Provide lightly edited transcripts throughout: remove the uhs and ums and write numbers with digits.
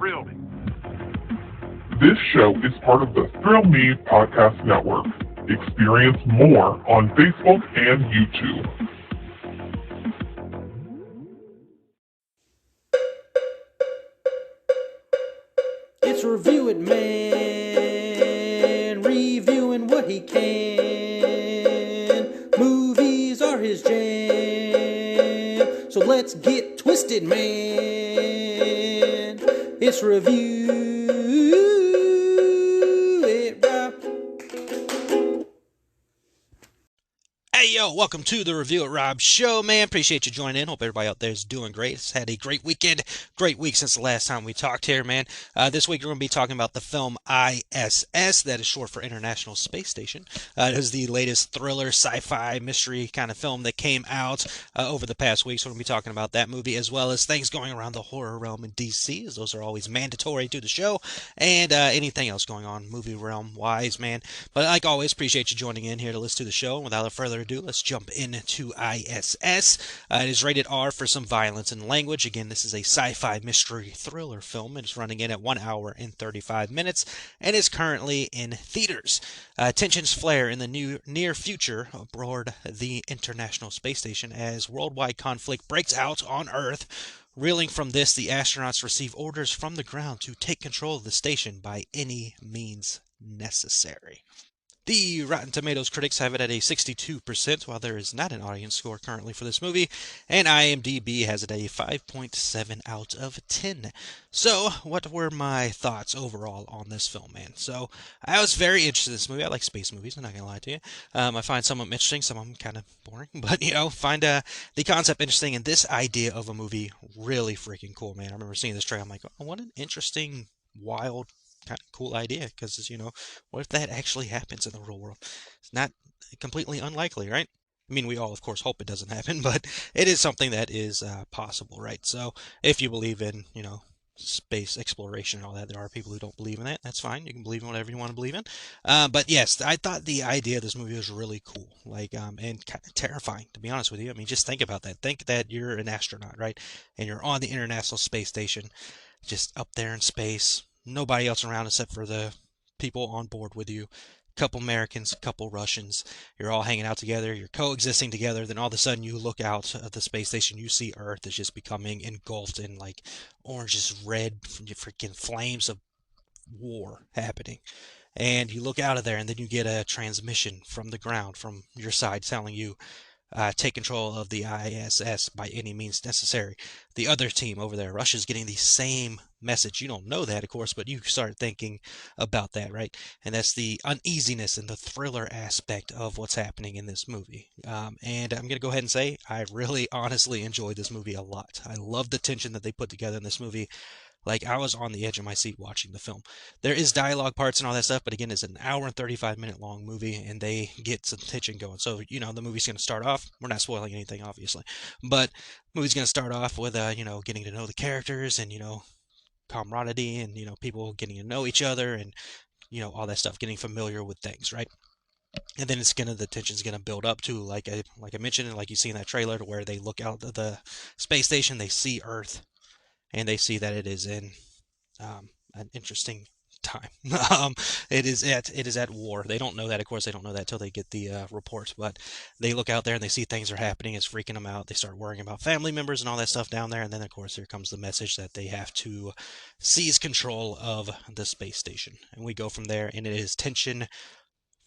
thrill me. This show is part of the Thrill Me Podcast Network. Experience more on Facebook and YouTube. It's Review It Man, reviewing what he can. Movies are his jam, so let's get twisted, man. It's Review It Rob. Hey, yo, welcome to the Review It Rob show, man. Appreciate you joining in. Hope everybody out there is doing great. It's had a great weekend. Great week since the last time we talked here, man. This week we're going to be talking about the film I.S.S. That is short for International Space Station. It is the latest thriller, sci-fi, mystery kind of film that came out over the past week. So we're going to be talking about that movie as well as things going around the horror realm in DC, as those are always mandatory to the show, and anything else going on movie realm-wise, man. But like always, appreciate you joining in here to listen to the show. And without further ado, let's jump into I.S.S. It is rated R for some violence and language. Again, this is a sci-fi mystery thriller film. It's running in at 1 hour and 35 minutes and is currently in theaters. Tensions flare in the near future aboard the International Space Station as worldwide conflict breaks out on Earth. Reeling from this, the astronauts receive orders from the ground to take control of the station by any means necessary. The Rotten Tomatoes critics have it at a 62%, while there is not an audience score currently for this movie, and IMDb has it a 5.7 out of 10. So, what were my thoughts overall on this film, man? So, I was very interested in this movie. I like space movies, I'm not going to lie to you. I find some of them interesting, some of them kind of boring, but, find the concept interesting, and this idea of a movie really freaking cool, man. I remember seeing this trailer, I'm like, oh, what an interesting, wild, kind of cool idea, because what if that actually happens in the real world? It's not completely unlikely, right? I mean, we all of course hope it doesn't happen, but it is something that is possible, right? So if you believe in space exploration and all that, there are people who don't believe in that. That's fine, you can believe in whatever you want to believe in, but yes, I thought the idea of this movie was really cool, and kind of terrifying, to be honest with you. I mean, just think about that. Think that you're an astronaut, right, and you're on the International Space Station, just up there in space. Nobody else around except for the people on board with you. A couple Americans, a couple Russians. You're all hanging out together. You're coexisting together. Then all of a sudden you look out at the space station. You see Earth is just becoming engulfed in like orange, red, freaking flames of war happening. And you look out of there and then you get a transmission from the ground, from your side, telling you, take control of the I.S.S. by any means necessary. The other team over there, Russia's getting the same message. You don't know that, of course, but you start thinking about that, right? And that's the uneasiness and the thriller aspect of what's happening in this movie. And I'm going to go ahead and say I really honestly enjoyed this movie a lot. I love the tension that they put together in this movie. Like, I was on the edge of my seat watching the film. There is dialogue parts and all that stuff, but again, it's an hour and 35-minute long movie, and they get some tension going. So, the movie's going to start off. We're not spoiling anything, obviously. But the movie's going to start off with, getting to know the characters and, camaraderie and, people getting to know each other and, all that stuff, getting familiar with things, right? And then the tension's gonna build up to, like I mentioned, and like you see in that trailer, to where they look out of the space station, they see Earth, and they see that it is in an interesting time. It is at war. They don't know that, of course. They don't know that till they get the report. But they look out there and they see things are happening. It's freaking them out. They start worrying about family members and all that stuff down there. And then, of course, here comes the message that they have to seize control of the space station. And we go from there, and it is tension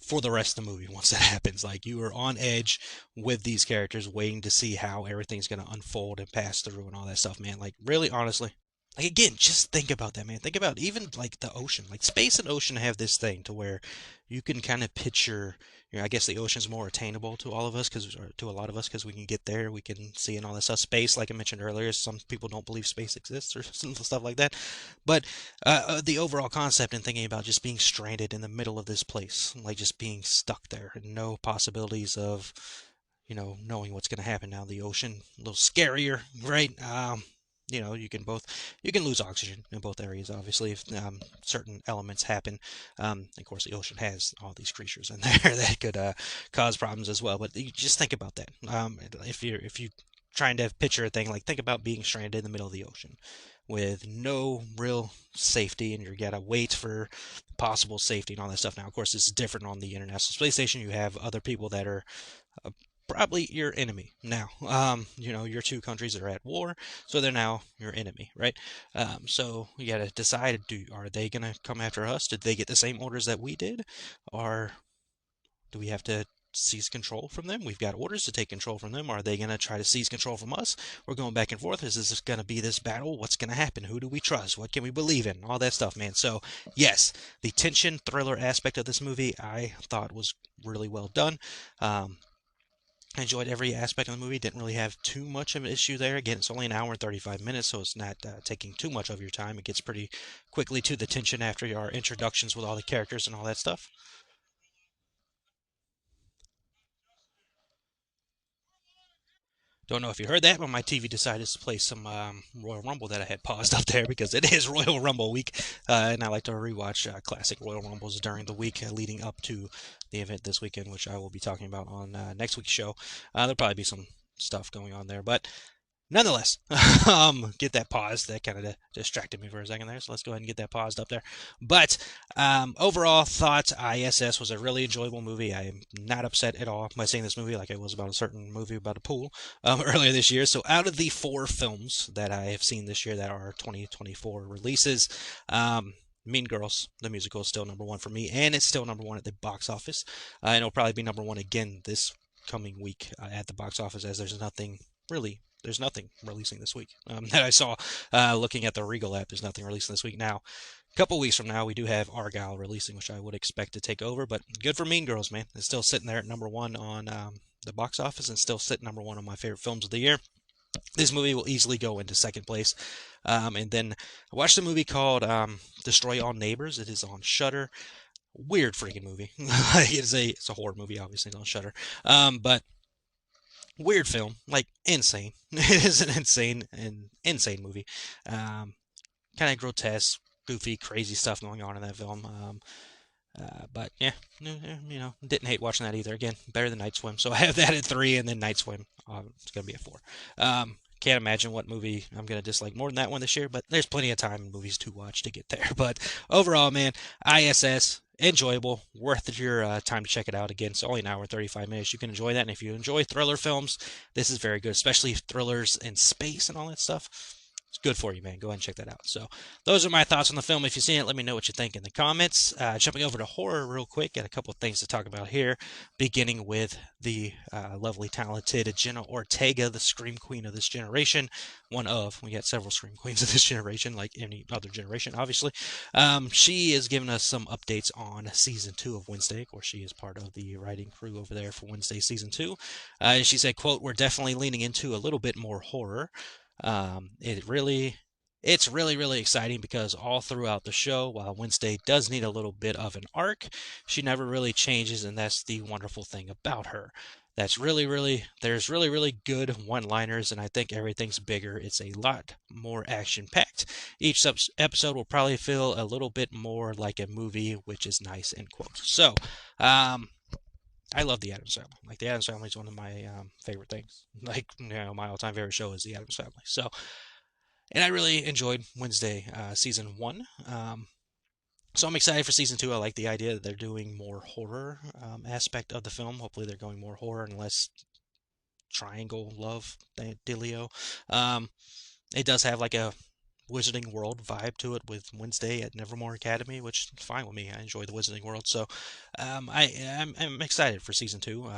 for the rest of the movie once that happens. Like, you are on edge with these characters, waiting to see how everything's going to unfold and pass through and all that stuff, man. Like, really, honestly, like, again, just think about that, man. Think about even, like, the ocean. Like, space and ocean have this thing to where you can kind of picture, I guess the ocean's more attainable to all of us, to a lot of us, because we can get there, we can see and all that stuff. Space, like I mentioned earlier, some people don't believe space exists or some stuff like that. But the overall concept and thinking about just being stranded in the middle of this place, like just being stuck there and no possibilities of, knowing what's going to happen. Now, the ocean, a little scarier, right? You can lose oxygen in both areas, obviously, if certain elements happen. Of course, the ocean has all these creatures in there that could cause problems as well. But you just think about that. If you trying to picture a thing like think about being stranded in the middle of the ocean with no real safety, and you gotta wait for possible safety and all that stuff. Now, of course, this is different on the International Space Station. You have other people that are uh, probably your enemy now. Your two countries are at war, so they're now your enemy, right? So you got to decide: are they gonna come after us? Did they get the same orders that we did, or do we have to seize control from them? We've got orders to take control from them. Are they going to try to seize control from us? We're going back and forth. Is this going to be this battle? What's going to happen? Who do we trust? What can we believe in? All that stuff, man. So, yes, the tension thriller aspect of this movie I thought was really well done. I enjoyed every aspect of the movie. Didn't really have too much of an issue there. Again, it's only an hour and 35 minutes, so it's not taking too much of your time. It gets pretty quickly to the tension after our introductions with all the characters and all that stuff. Don't know if you heard that, but my TV decided to play some Royal Rumble that I had paused up there because it is Royal Rumble week, and I like to rewatch classic Royal Rumbles during the week leading up to the event this weekend, which I will be talking about on next week's show. There'll probably be some stuff going on there, but nonetheless, get that paused. That kind of distracted me for a second there, so let's go ahead and get that paused up there. But overall, thought I.S.S. was a really enjoyable movie. I am not upset at all by seeing this movie like I was about a certain movie about a pool earlier this year. So out of the 4 films that I have seen this year that are 2024 releases, Mean Girls, the musical, is still number 1 for me, and it's still number 1 at the box office. And it'll probably be number 1 again this coming week at the box office, as there's nothing releasing this week that I saw looking at the Regal app. There's nothing releasing this week. Now, a couple weeks from now, we do have Argyle releasing, which I would expect to take over. But good for Mean Girls, man. It's still sitting there at number 1 on the box office and still sitting number 1 on my favorite films of the year. This movie will easily go into second place. And then I watched a movie called Destroy All Neighbors. It is on Shudder. Weird freaking movie. It's a horror movie, obviously, it's on Shudder. But weird film, like insane. It is an insane movie. Kind of grotesque, goofy, crazy stuff going on in that film. But yeah, didn't hate watching that either. Again, better than Night Swim, so I have that at 3, and then Night Swim. It's gonna be at 4. Can't imagine what movie I'm gonna dislike more than that one this year, but there's plenty of time in movies to watch to get there. But overall, man, I.S.S. enjoyable, worth your time to check it out. Again, it's only an hour and 35 minutes. You can enjoy that, and if you enjoy thriller films, this is very good, especially thrillers in space and all that stuff. It's good for you, man. Go ahead and check that out. So those are my thoughts on the film. If you've seen it, let me know what you think in the comments. Jumping over to horror real quick, got a couple of things to talk about here, beginning with the lovely, talented Jenna Ortega, the Scream Queen of this generation. We got several Scream Queens of this generation, like any other generation, obviously. She is giving us some updates on Season 2 of Wednesday. Of course, she is part of the writing crew over there for Wednesday Season 2. She said, quote, "We're definitely leaning into a little bit more horror. It's really, really exciting because all throughout the show, while Wednesday does need a little bit of an arc, she never really changes, and that's the wonderful thing about her. There's really good one-liners, and I think everything's bigger. It's a lot more action-packed. Each episode will probably feel a little bit more like a movie, which is nice," end quote. So, I love the Addams Family. Like, the Addams Family is one of my favorite things. Like, my all-time favorite show is the Addams Family. So, and I really enjoyed Wednesday season 1. So I'm excited for season 2. I like the idea that they're doing more horror aspect of the film. Hopefully, they're going more horror and less triangle love dealio. It does have like a Wizarding World vibe to it with Wednesday at Nevermore Academy, which is fine with me. I enjoy the Wizarding World, so I'm excited for season 2.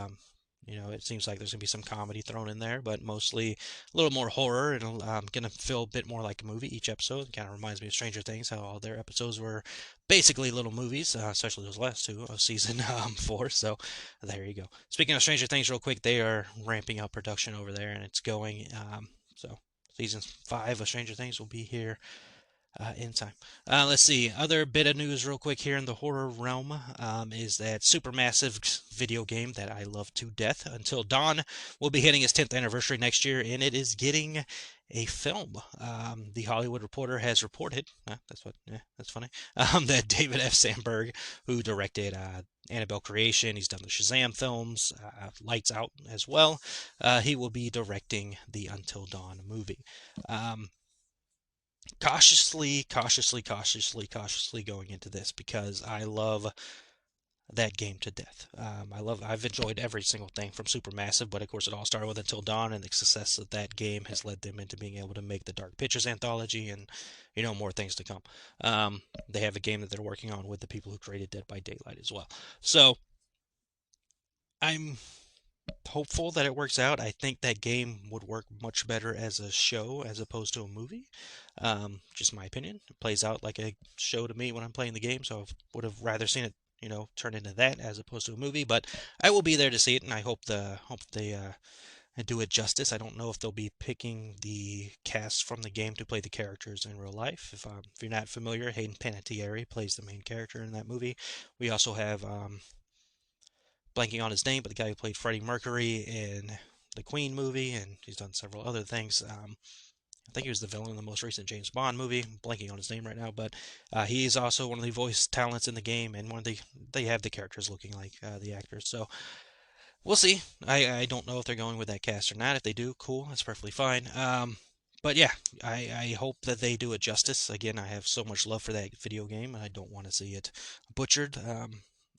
It seems like there's gonna be some comedy thrown in there, but mostly a little more horror. It'll gonna feel a bit more like a movie each episode. It kind of reminds me of Stranger Things, how all their episodes were basically little movies, especially those last 2 of season 4. So there you go. Speaking of Stranger Things, real quick, they are ramping up production over there, and it's going. So season 5 of Stranger Things will be here in time. Let's see. Other bit of news real quick here in the horror realm is that Supermassive video game that I love to death, Until Dawn, will be hitting its 10th anniversary next year, and it is getting a film. The Hollywood Reporter has reported, that's funny, that David F. Sandberg, who directed Annabelle Creation, he's done the Shazam films, Lights Out as well, he will be directing the Until Dawn movie. Cautiously going into this because I love that game to death. I've enjoyed every single thing from Supermassive, but of course it all started with Until Dawn, and the success of that game has led them into being able to make the Dark Pictures anthology, and more things to come. They have a game that they're working on with the people who created Dead by Daylight as well. So I'm hopeful that it works out. I think that game would work much better as a show as opposed to a movie. Just my opinion. It plays out like a show to me when I'm playing the game, so I would have rather seen it, turn into that as opposed to a movie. But I will be there to see it, and I hope they do it justice. I don't know if they'll be picking the cast from the game to play the characters in real life. If you're not familiar, Hayden Panettiere plays the main character in that movie. We also have blanking on his name, but the guy who played Freddie Mercury in the Queen movie, and he's done several other things. I think he was the villain in the most recent James Bond movie. I'm blanking on his name right now, but he is also one of the voice talents in the game, and they have the characters looking like the actors. So we'll see. I don't know if they're going with that cast or not. If they do, cool. That's perfectly fine. But yeah, I hope that they do it justice. Again, I have so much love for that video game, and I don't want to see it butchered.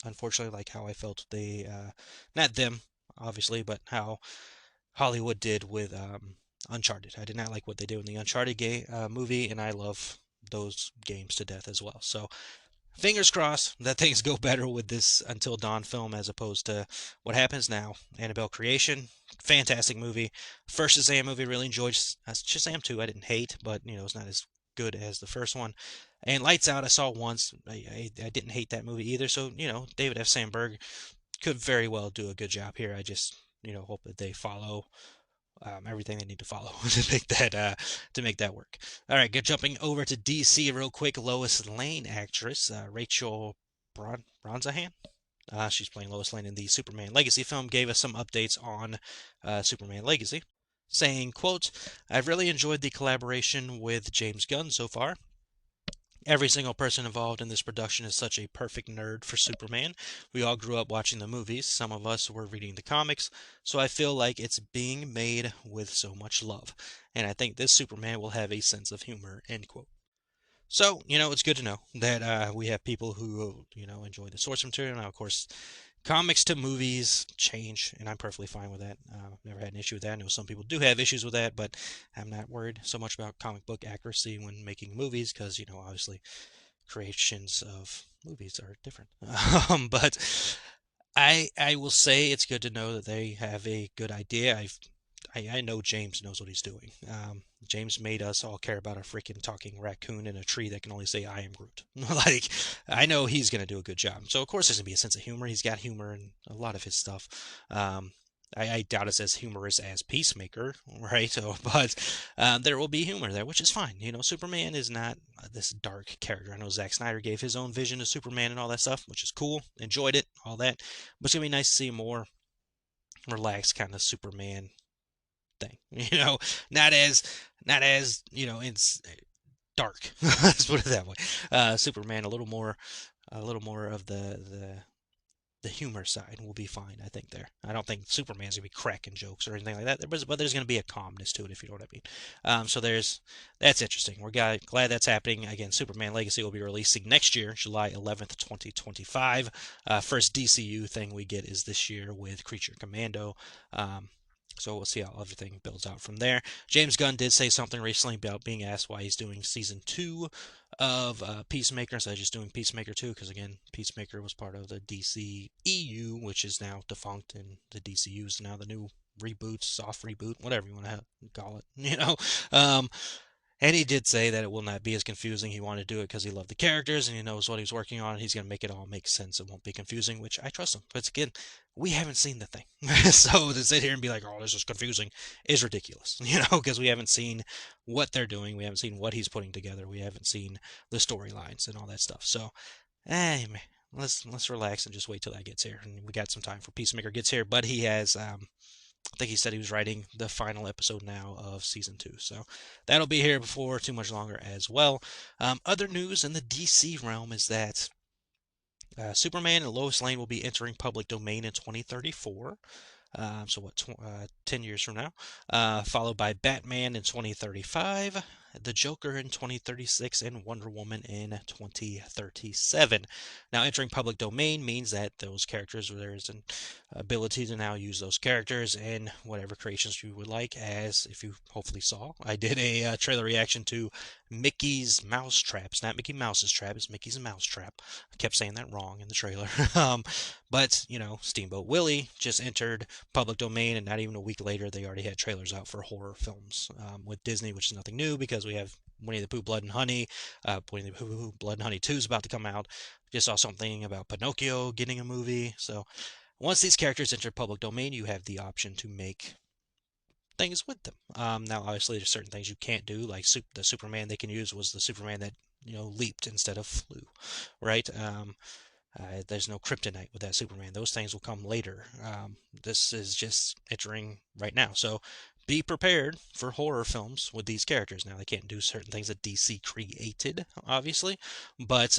Unfortunately, like how I felt they, not them, obviously, but how Hollywood did with Uncharted. I did not like what they did in the Uncharted movie, and I love those games to death as well. So fingers crossed that things go better with this Until Dawn film as opposed to what happens now. Annabelle Creation, fantastic movie. First Shazam movie, really enjoyed. Shazam 2, I didn't hate, but it's not as good as the first one. And Lights Out, I saw once. I didn't hate that movie either. So David F. Sandberg could very well do a good job here. I just hope that they follow everything they need to follow to make that work. All right, jumping over to DC real quick. Lois Lane actress Rachel Bronzahan. She's playing Lois Lane in the Superman Legacy film. Gave us some updates on Superman Legacy, saying, "quote I've really enjoyed the collaboration with James Gunn so far. Every single person involved in this production is such a perfect nerd for Superman. We all grew up watching the movies. Some of us were reading the comics. So I feel like it's being made with so much love. And I think this Superman will have a sense of humor," end quote. So, it's good to know that we have people who, enjoy the source material. Now, of course, comics to movies change, and I'm perfectly fine with that. Never had an issue with that. I know some people do have issues with that, but I'm not worried so much about comic book accuracy when making movies because, obviously creations of movies are different. But I will say it's good to know that they have a good idea. I know James knows what he's doing. James made us all care about a freaking talking raccoon in a tree that can only say "I am Groot." Like, I know he's gonna do a good job. So of course there's gonna be a sense of humor. He's got humor in a lot of his stuff. I doubt it's as humorous as Peacemaker, right? So, but there will be humor there, which is fine. Superman is not this dark character. I know Zack Snyder gave his own vision of Superman and all that stuff, which is cool. Enjoyed it, all that. But it's gonna be nice to see a more relaxed kind of Superman thing. Not as it's dark. Let's put it that way. Superman a little more of the humor side will be fine, I think there. I don't think Superman's gonna be cracking jokes or anything like that. But there's gonna be a calmness to it, if you know what I mean. So that's interesting. We're glad that's happening. Again, Superman Legacy will be releasing next year, July 11th, 2025. First DCU thing we get is this year with Creature Commando. So we'll see how everything builds out from there. James Gunn did say something recently about being asked why he's doing season 2 of Peacemaker instead of just doing Peacemaker 2, because again, Peacemaker was part of the DC EU, which is now defunct, and the DCU is now the new reboot, soft reboot, whatever you want to call it, and he did say that it will not be as confusing. He wanted to do it because he loved the characters and he knows what he's working on. He's going to make it all make sense. It won't be confusing, which I trust him. But again, we haven't seen the thing. So to sit here and be like, oh, this is confusing is ridiculous, because we haven't seen what they're doing. We haven't seen what he's putting together. We haven't seen the storylines and all that stuff. So, man, let's relax and just wait till that gets here. And we got some time for Peacemaker gets here, but he has I think he said he was writing the final episode now of season 2. So that'll be here before too much longer as well. Other news in the DC realm is that Superman and Lois Lane will be entering public domain in 2034. So what, 10 years from now, followed by Batman in 2035, the Joker in 2036, and Wonder Woman in 2037. Now, entering public domain means that those characters, there's an ability to now use those characters in whatever creations you would like. As if you hopefully saw, I did a trailer reaction to Mickey's Mouse Trap. It's not Mickey Mouse's Trap, it's Mickey's Mouse Trap. I kept saying that wrong in the trailer. But, Steamboat Willie just entered public domain, and not even a week later, they already had trailers out for horror films with Disney, which is nothing new because we have Winnie the Pooh, Blood and Honey. Winnie the Pooh, Blood and Honey 2 is about to come out. Just saw something about Pinocchio getting a movie. So once these characters enter public domain, you have the option to make things with them. Now, obviously, there's certain things you can't do, like the Superman they can use was the Superman that leaped instead of flew, right? There's no kryptonite with that Superman. Those things will come later. This is just entering right now. So be prepared for horror films with these characters. Now, they can't do certain things that DC created, obviously, but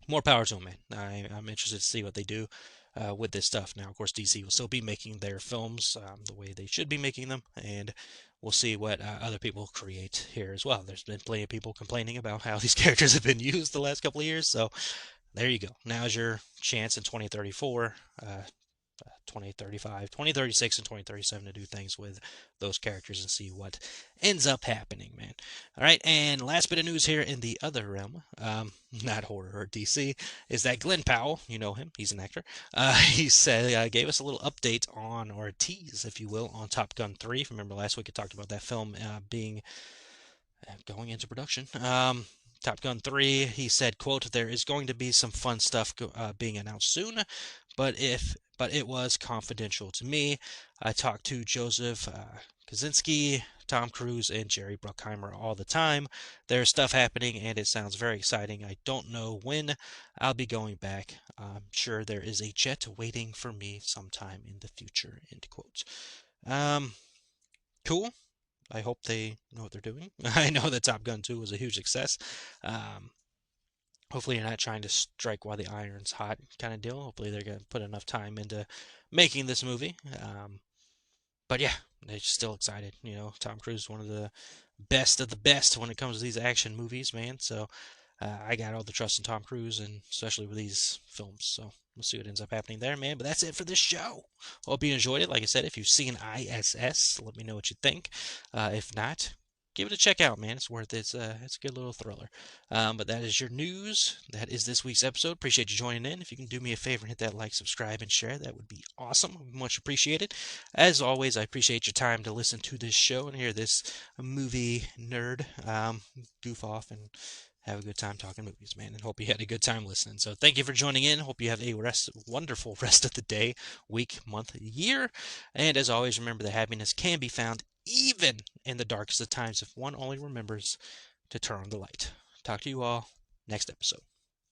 more power to them, man. I'm interested to see what they do with this stuff. Now, of course, DC will still be making their films the way they should be making them, and we'll see what other people create here as well. There's been plenty of people complaining about how these characters have been used the last couple of years, so there you go. Now's your chance in 2034, 2035, 2036, and 2037 to do things with those characters and see what ends up happening, man. All right, and last bit of news here in the other realm, not horror or DC, is that Glenn Powell, you know him, he's an actor, he said, gave us a little update on, or a tease, if you will, on Top Gun 3. Remember last week I talked about that film going into production. Top Gun 3, he said, quote, there is going to be some fun stuff being announced soon, but it was confidential to me. I talked to Joseph Kaczynski, Tom Cruise, and Jerry Bruckheimer all the time. There's stuff happening, and it sounds very exciting. I don't know when I'll be going back. I'm sure there is a jet waiting for me sometime in the future, end quote. Cool. I hope they know what they're doing. I know that Top Gun 2 was a huge success. Hopefully you're not trying to strike while the iron's hot kind of deal. Hopefully they're going to put enough time into making this movie. But yeah, they're still excited. Tom Cruise is one of the best when it comes to these action movies, man. So I got all the trust in Tom Cruise, and especially with these films. So we'll see what ends up happening there, man. But that's it for this show. Hope you enjoyed it. Like I said, if you've seen I.S.S, let me know what you think. If not, give it a check out, man. It's worth it. It's a good little thriller. But that is your news. That is this week's episode. Appreciate you joining in. If you can do me a favor and hit that like, subscribe, and share, that would be awesome. Much appreciated. As always, I appreciate your time to listen to this show and hear this movie nerd goof off and have a good time talking movies, man, and hope you had a good time listening. So thank you for joining in. Hope you have a wonderful rest of the day, week, month, year. And as always, remember that happiness can be found even in the darkest of times if one only remembers to turn on the light. Talk to you all next episode.